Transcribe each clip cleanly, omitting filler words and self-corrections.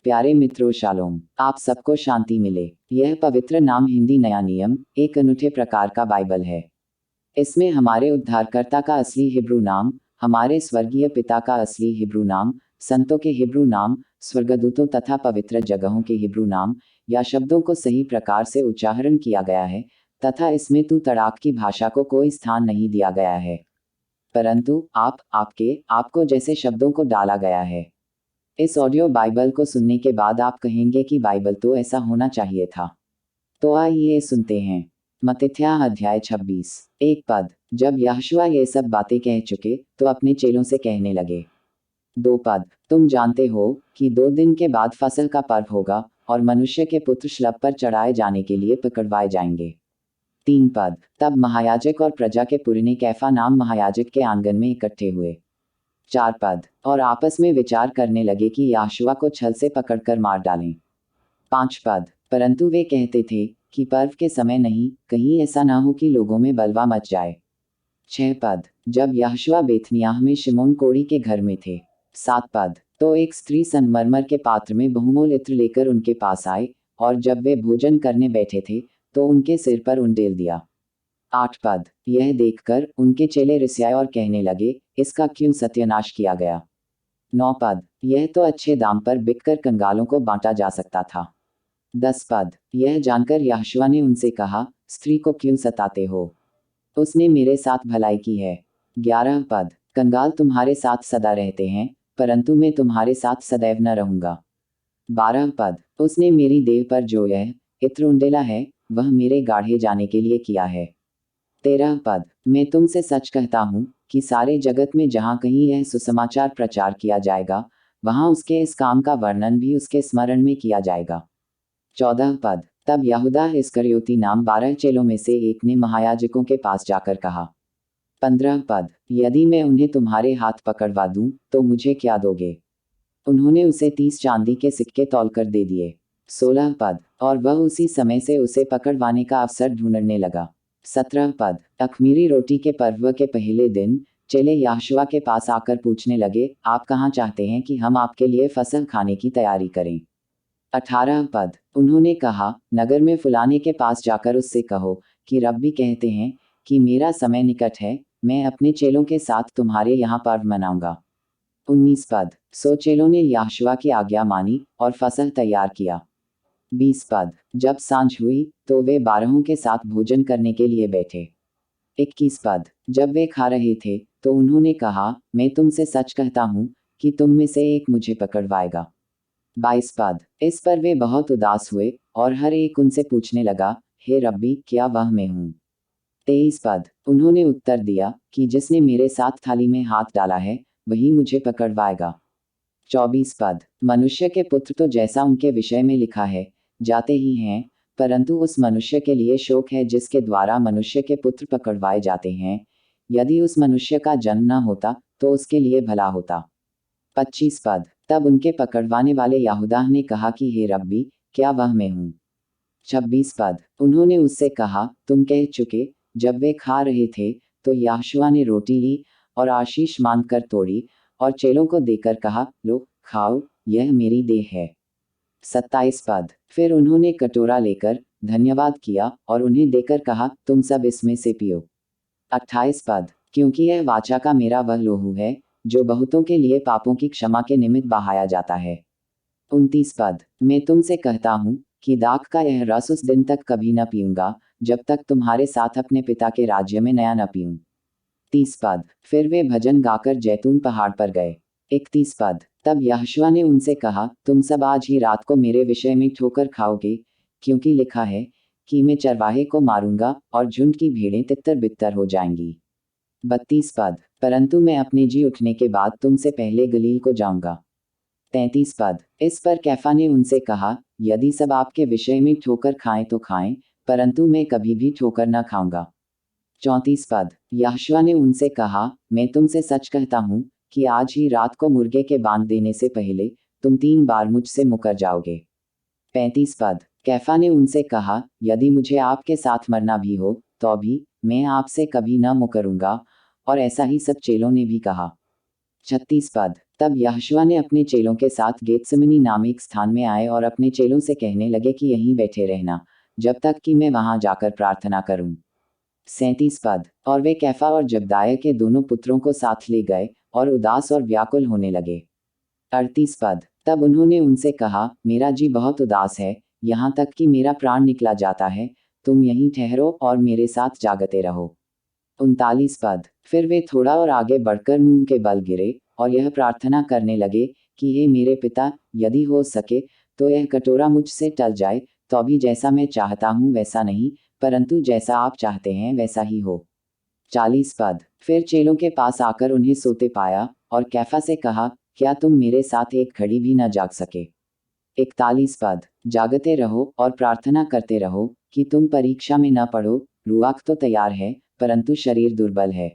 प्यारे मित्रों शालोम, आप सबको शांति मिले। यह पवित्र नाम हिंदी नया नियम एक अनूठे प्रकार का बाइबल है। इसमें हमारे उद्धारकर्ता का असली हिब्रू नाम, हमारे स्वर्गीय पिता का असली हिब्रू नाम, संतों के हिब्रू नाम, स्वर्गदूतों तथा पवित्र जगहों के हिब्रू नाम या शब्दों को सही प्रकार से उच्चारण किया गया है तथा इसमें तू तड़ाक की भाषा को कोई स्थान नहीं दिया गया है, परंतु आपको जैसे शब्दों को डाला गया है। इस ऑडियो बाइबल को सुनने के बाद आप कहेंगे कि बाइबल तो ऐसा होना चाहिए था। तो आइए सुनते हैं। मत्थी अध्याय 26 एक पद। जब यहोशू ये सब बातें कह चुके तो अपने चेलों से कहने लगे। 2 पद। तुम जानते हो कि 2 दिन के बाद फसह का पर्व होगा और मनुष्य के पुत्र शलभ पर चढ़ाए जाने के लिए पकड़वाए जाएंगे। 3 पद। तब महायाजक और प्रजा के पुरने कैफा नाम महायाजक के आंगन में इकट्ठे हुए। 4 पद। और आपस में विचार करने लगे कि यहोशू को छल से पकड़कर मार डालें। 5 पद। परंतु वे कहते थे कि पर्व के समय नहीं, कहीं ऐसा ना हो कि लोगों में बलवा मच जाए। 6 पद। जब यहोशू बेथनियाह में शिमोन कोढ़ी के घर में थे। 7 पद। तो एक स्त्री संगमरमर के पात्र में बहुमोल इत्र लेकर उनके पास आए, और जब वे भोजन करने बैठे थे तो उनके सिर पर उंडेल दिया। 8 पद। यह देखकर उनके चेले रिसाए और कहने लगे, इसका क्यों सत्यानाश किया गया। 9 पद। यह तो अच्छे दाम पर बिककर कंगालों को बांटा जा सकता था। 10 पद। यह जानकर यहोशू ने उनसे कहा, स्त्री को क्यों सताते हो, उसने मेरे साथ भलाई की है। 11 पद। कंगाल तुम्हारे साथ सदा रहते हैं, परंतु मैं तुम्हारे साथ सदैव न रहूंगा। 12 पद। उसने मेरी देह पर जो यह इत्र उंडेला है वह मेरे गाढ़े जाने के लिए किया है। 13 पद। मैं तुमसे सच कहता हूँ कि सारे जगत में जहाँ कहीं यह सुसमाचार प्रचार किया जाएगा, वहाँ उसके इस काम का वर्णन भी उसके स्मरण में किया जाएगा। 14 पद। तब यहूदा इस्करियोती नाम 12 चेलों में से एक ने महायाजकों के पास जाकर कहा। 15 पद। यदि मैं उन्हें तुम्हारे हाथ पकड़वा दूं तो मुझे क्या दोगे। उन्होंने उसे 30 चांदी के सिक्के तौलकर दे दिए। 16 पद। और वह उसी समय से उसे पकड़वाने का अवसर ढूंढने लगा। 17 पद। अख़मीरी रोटी के पर्व के पहले दिन चेले यहोशू के पास आकर पूछने लगे, आप कहाँ चाहते हैं कि हम आपके लिए फसह खाने की तैयारी करें। 18 पद। उन्होंने कहा, नगर में फुलाने के पास जाकर उससे कहो कि रब्बी कहते हैं कि मेरा समय निकट है, मैं अपने चेलों के साथ तुम्हारे यहाँ पर्व मनाऊंगा। 19 पद। सो चेलों ने यहोशू की आज्ञा मानी और फसह तैयार किया। 20 पद। जब सांझ हुई तो वे 12 के साथ भोजन करने के लिए बैठे। 21 पद। जब वे खा रहे थे तो उन्होंने कहा, मैं तुमसे सच कहता हूँ कि तुम में से एक मुझे पकड़वाएगा। 22 पद। इस पर वे बहुत उदास हुए और हर एक उनसे पूछने लगा, हे रब्बी, क्या वह मैं हूँ। 23 पद। उन्होंने उत्तर दिया कि जिसने मेरे साथ थाली में हाथ डाला है वही मुझे पकड़वाएगा। 24 पद। मनुष्य के पुत्र तो जैसा उनके विषय में लिखा है जाते ही हैं, परंतु उस मनुष्य के लिए शोक है जिसके द्वारा मनुष्य के पुत्र पकड़वाए जाते हैं। यदि उस मनुष्य का जन्म न होता तो उसके लिए भला होता। 25 पद। तब उनके पकड़वाने वाले यहूदा ने कहा कि हे रब्बी, क्या वह मैं हूँ। 26 पद। उन्होंने उससे कहा, तुम कह चुके। जब वे खा रहे थे तो यहोशू ने रोटी ली और आशीष मांगकर तोड़ी और चेलों को देकर कहा, लो खाओ, यह मेरी देह है। 27 पद। फिर उन्होंने कटोरा लेकर धन्यवाद किया और उन्हें देकर कहा, तुम सब इसमें से पियो। 28 पद। क्योंकि यह वाचा का मेरा वह लोहू है जो बहुतों के लिए पापों की क्षमा के निमित्त बहाया जाता है। 29 पद। मैं तुमसे कहता हूँ कि दाख का यह रस उस दिन तक कभी न पीऊंगा जब तक तुम्हारे साथ अपने पिता के राज्य में नया न पीऊं। 30 पद। फिर वे भजन गाकर जैतून पहाड़ पर गए। 31 पद। तब यहोशू ने उनसे कहा, तुम सब आज ही रात को मेरे विषय में ठोकर खाओगे, क्योंकि लिखा है कि मैं चरवाहे को मारूंगा और झुंड की भेड़ें तितर बितर हो जाएंगी। 32 पद। परंतु मैं अपने जी उठने के बाद तुमसे पहले गलील को जाऊंगा। 33 पद। इस पर कैफा ने उनसे कहा, यदि सब आपके विषय में ठोकर खाएं तो खाएं, परंतु मैं कभी भी ठोकर न खाऊंगा। 34 पद। यहोशू ने उनसे कहा, मैं तुमसे सच कहता हूँ कि आज ही रात को मुर्गे के बांध देने से पहले तुम 3 बार मुझसे मुकर जाओगे। 35 पद। कैफा ने उनसे कहा, यदि मुझे आपके साथ मरना भी हो तो भी मैं आपसे कभी न मुकरूंगा, और ऐसा ही सब चेलों ने भी कहा। 36 पद। तब यहोशुआ ने अपने चेलों के साथ गेत्सेमनी नाम एक स्थान में आए और अपने चेलों से कहने लगे कि यहीं बैठे रहना, जब तक कि मैं वहां जाकर प्रार्थना करूं। 37 पद। और वे कैफा और जब्दाय के दोनों पुत्रों को साथ ले गए और उदास और व्याकुल होने लगे। 38 पद। तब उन्होंने उनसे कहा, मेरा जी बहुत उदास है, यहाँ तक कि मेरा प्राण निकला जाता है, तुम यहीं ठहरो और मेरे साथ जागते रहो। 39 पद। फिर वे थोड़ा और आगे बढ़कर मुंह के बल गिरे और यह प्रार्थना करने लगे कि हे मेरे पिता, यदि हो सके तो यह कटोरा मुझसे टल जाए, तो भी जैसा मैं चाहता हूँ वैसा नहीं, परंतु जैसा आप चाहते हैं वैसा ही हो। 40 पद। फिर चेलों के पास आकर उन्हें सोते पाया और कैफा से कहा, क्या तुम मेरे साथ एक घड़ी भी न जाग सके? 41 पद। जागते रहो और प्रार्थना करते रहो कि तुम परीक्षा में न पड़ो, रूआख तो तैयार है परंतु शरीर दुर्बल है।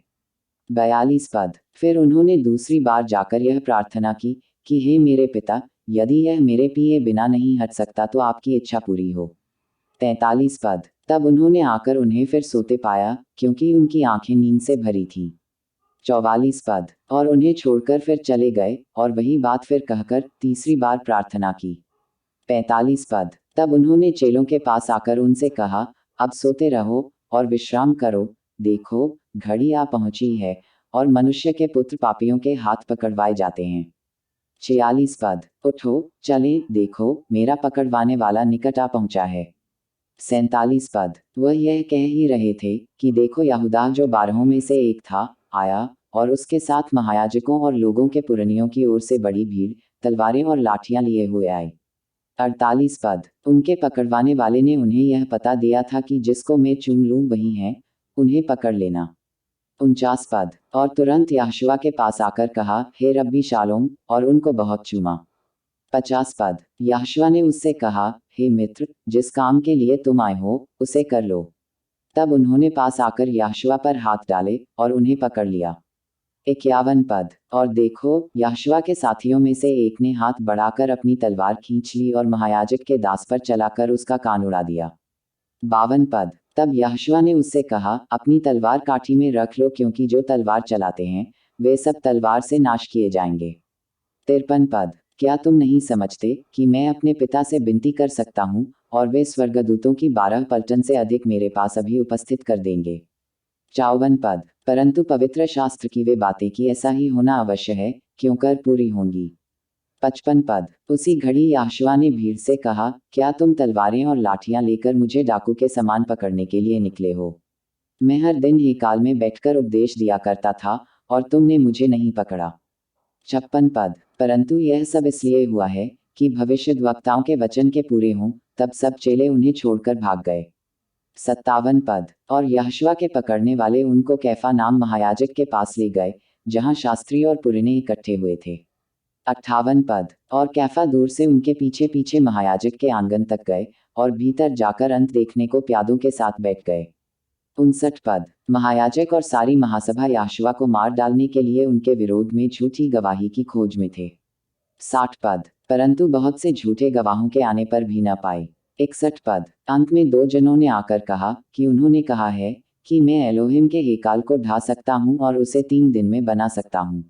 42 पद। फिर उन्होंने दूसरी बार जाकर यह प्रार्थना की कि हे मेरे पिता, यदि यह मेरे पिए बिना नहीं हट सकता तो आपकी इच्छा पूरी हो। 43 पद। तब उन्होंने आकर उन्हें फिर सोते पाया, क्योंकि उनकी आंखें नींद से भरी थीं। 44 पद। और उन्हें छोड़कर फिर चले गए और वही बात फिर कहकर तीसरी बार प्रार्थना की। 45 पद। तब उन्होंने चेलों के पास आकर उनसे कहा, अब सोते रहो और विश्राम करो, देखो घड़ी आ पहुंची है और मनुष्य के पुत्र पापियों के हाथ पकड़वाए जाते हैं। 46 पद। उठो, चलें, देखो मेरा पकड़वाने वाला निकट आ पहुंचा है। 47 पद। वह यह कह ही रहे थे कि देखो यहूदा जो 12 में से एक था, आया और उसके साथ महायाजकों और लोगों के पुरनियों की ओर से बड़ी भीड़ तलवारें और लाठियां लिए हुए आई। 48 पद। उनके पकड़वाने वाले ने उन्हें यह पता दिया था कि जिसको मैं चूम लूं वही है, उन्हें पकड़ लेना। 49 पद। और तुरंत यहोशुआ के पास आकर कहा, हे रब्बी शालोम, और उनको बहुत चूमा। 50 पद। यहोशुआ ने उससे कहा, हे मित्र, जिस काम के लिए तुम आए हो उसे कर लो। तब उन्होंने पास आकर यहोशुआ पर हाथ डाले और उन्हें पकड़ लिया। 51 पद। और देखो, यहोशुआ के साथियों में से एक ने हाथ बढ़ाकर अपनी तलवार खींच ली और महायाजक के दास पर चलाकर उसका कान उड़ा दिया। 52 पद। तब यहोशुआ ने उससे कहा, अपनी तलवार काठी में रख लो, क्योंकि जो तलवार चलाते हैं वे सब तलवार से नाश किए जाएंगे। 53 पद। क्या तुम नहीं समझते कि मैं अपने पिता से विनती कर सकता हूँ और वे स्वर्गदूतों की 12 पलटन से अधिक मेरे पास अभी उपस्थित कर देंगे। 54 पद। परंतु पवित्र शास्त्र की वे बातें कि ऐसा ही होना अवश्य है, क्यों कर पूरी होंगी। 55 पद। उसी घड़ी यहोशुआ ने भीड़ से कहा, क्या तुम तलवारें और लाठियां लेकर मुझे डाकू के समान पकड़ने के लिए निकले हो? मैं हर दिन हेकाल में बैठकर उपदेश दिया करता था और तुमने मुझे नहीं पकड़ा। 56 पद। परंतु यह सब इसलिए हुआ है कि भविष्यद्वक्ताओं के वचन के पूरे हों, तब सब चेले उन्हें छोड़कर भाग गए। 57 पद। और यहोशुआ के पकड़ने वाले उनको कैफा नाम महायाजक के पास ले गए, जहां शास्त्री और पुरने इकट्ठे हुए थे। 58 पद। और कैफा दूर से उनके पीछे पीछे महायाजक के आंगन तक गए और भीतर जाकर अंत देखने को प्यादों के साथ बैठ गए। 59 पद। महायाजक और सारी महासभा यहोशुआ को मार डालने के लिए उनके विरोध में झूठी गवाही की खोज में थे। 60 पद। परंतु बहुत से झूठे गवाहों के आने पर भी न पाए। 61 पद। अंत में 2 जनों ने आकर कहा कि उन्होंने कहा है कि मैं एलोहिम के हेकाल को ढा सकता हूँ और उसे 3 दिन में बना सकता हूँ।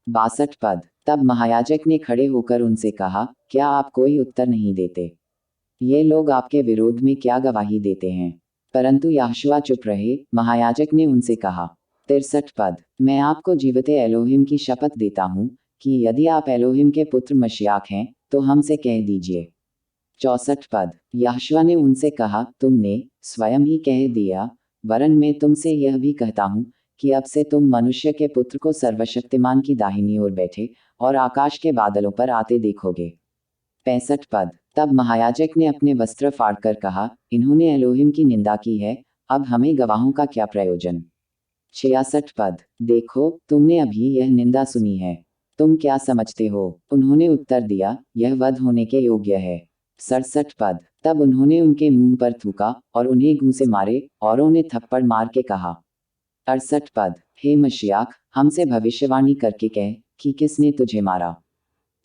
62 पद। तब महायाजक ने खड़े होकर उनसे कहा, क्या आप कोई उत्तर नहीं देते? ये लोग आपके विरोध में क्या गवाही देते हैं? परंतु यहोशुआ चुप रहे। महायाजक ने उनसे कहा। 63 पद। मैं आपको जीवते एलोहिम की शपथ देता हूँ कि यदि आप एलोहिम के पुत्र मशियाक हैं तो हमसे कह दीजिए। 64 पद। यहोशुआ ने उनसे कहा, तुमने स्वयं ही कह दिया, वरन मैं तुमसे यह भी कहता हूँ कि अब से तुम मनुष्य के पुत्र को सर्वशक्तिमान की दाहिनी ओर बैठे और आकाश के बादलों पर आते देखोगे। 65 पद। तब महायाजक ने अपने वस्त्र फाड़कर कहा, इन्होंने एलोहिम की निंदा की है, अब हमें गवाहों का क्या प्रयोजन? 66 पद। देखो, तुमने अभी यह निंदा सुनी है, तुम क्या समझते हो? उन्होंने उत्तर दिया, यह वध होने के योग्य है। 67 पद। तब उन्होंने उनके मुंह पर थूका और उन्हें घूंसे मारे और उन्हें थप्पड़ मार के कहा। 68 पद। हे मशियाक, हमसे भविष्यवाणी करके कह कि किसने तुझे मारा।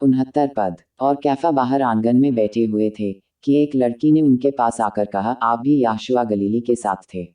69 पद। और कैफा बाहर आंगन में बैठे हुए थे कि एक लड़की ने उनके पास आकर कहा, आप भी यहोशुआ गलीली के साथ थे।